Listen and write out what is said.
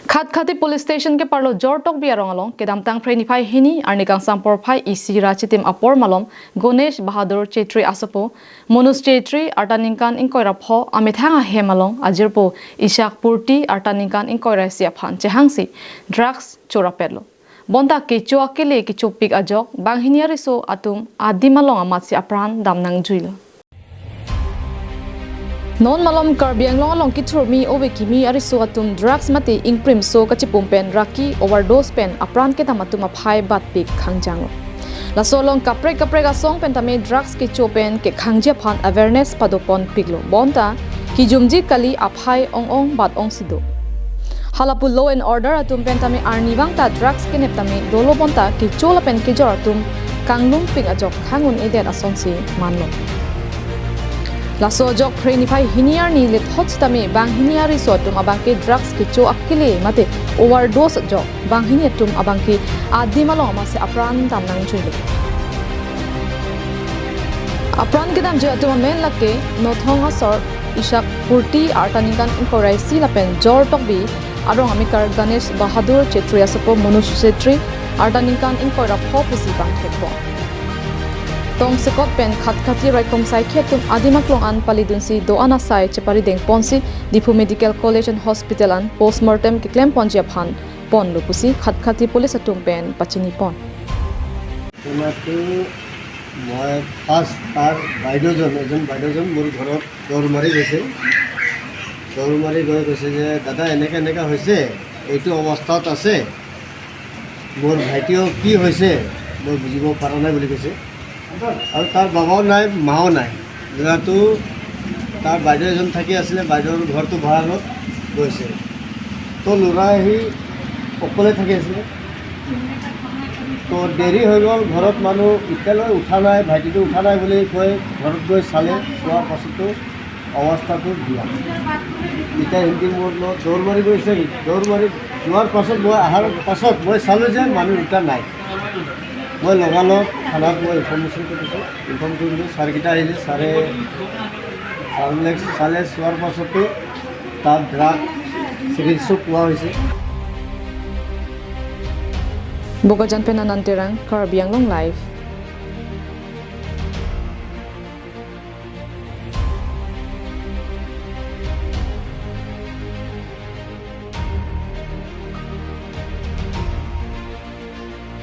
खाती police station के पार्लो जोर टोक बियारोंग के दामतांग Freny phi हिनी अर्निकांग सांपोर फाई इसी राचितिम अपोर मालोम गणेश बहादुर चेत्री आसपो मनुष चेत्री अर्टानिंकान इंकोयरा फो अमिथांगा हेमालोंग अजिरपो इशाक पुर्ति अर्टानिंकान इंकोयरा सियाफान चेहांगसी ड्रग्स चोरापेलो bonta ke chuakele ke chopik ajok banghiniariso atum adimalong amatsi apran damnang juilo non malom karbiang long ki thurmi ovekimi ariso atum drugs mate ingprim so kachipum pen raki overdose pen apran ke tamatum aphai bat pik khangjang la solong kapre ga song pen tame drugs ke chopen ke khangje phan awareness padopon piglo bonta ki jumji kali aphai ong bat ong sido Halapu law and order atum pentami arniwang ta drugs kineptami dolo bonta ki chola pen ki jor atum kanglung ping ajok khangun edet asonsi manlo laso jok preni phai hiniar ni let hot tami bang hiniari so atum abang ke drugs ki cho akile mate overdose jok bang hini atum abang ki adimalo amase apran tamnang chule apran ke dam je atum men lakke nothonga sor ishak purti artaningan inkorai si lapen jor tokbi Arong amikar Ganesh Bahadur Chetri asapo Manush Chetri Ardaninkan inkoira phopusi bang thekbo Tong sekot pen khatkati rai kong sai khetum adimaklong an palidunsi do ana sai chepari deng ponsi Dipu Medical College and Hospital an postmortem ki claim ponjia phan pon lupusi khatkati police atum pen pachini pon Tonatu moi first tar baidojon mur ghorot dor mari gese দৌৰমাৰি গৈ কৈছে যে দাদা এনেকৈ হৈছে এইটো অৱস্থাত আছে মোৰ ভাইটিও কি হৈছে মই বুজিব পৰা নাই বুলি কৈছে আৰু তাৰ বাবাও নাই মাও নাই ল'ৰাটো তাৰ বাইদেউ এজন থাকি আছিলে বাইদেউৰ ঘৰটো ভাড়াত গৈছে তো ল'ৰা আহি অকলে থাকি আছিলে তো দেৰি হৈ গ'ল ঘৰত মানুহ এতিয়ালৈ উঠা নাই ভাইটিটো উঠা নাই বুলি কৈ ঘৰত গৈ চালে চোৱাৰ পাছতো অৱস্থাটো দিয়া এতিয়া হিন্দী মোৰ দৌৰ মাৰি গৈছে দৌৰ মাৰি যোৱাৰ পাছত মই অহাৰ পাছত মই চালোঁ যে মানুহ দুটা নাই মই লগালগ থানাত মই ইনফৰ্মেশ্যন কৰিছোঁ ইনফৰ্ম কৰিলোঁ ছাৰকেইটা আহিলে ছাৰে চালে চোৱাৰ পাছতো তাত ড্ৰাগ চিকিৎসক পোৱা হৈছে Bogajan Penananterang Karbianglong Live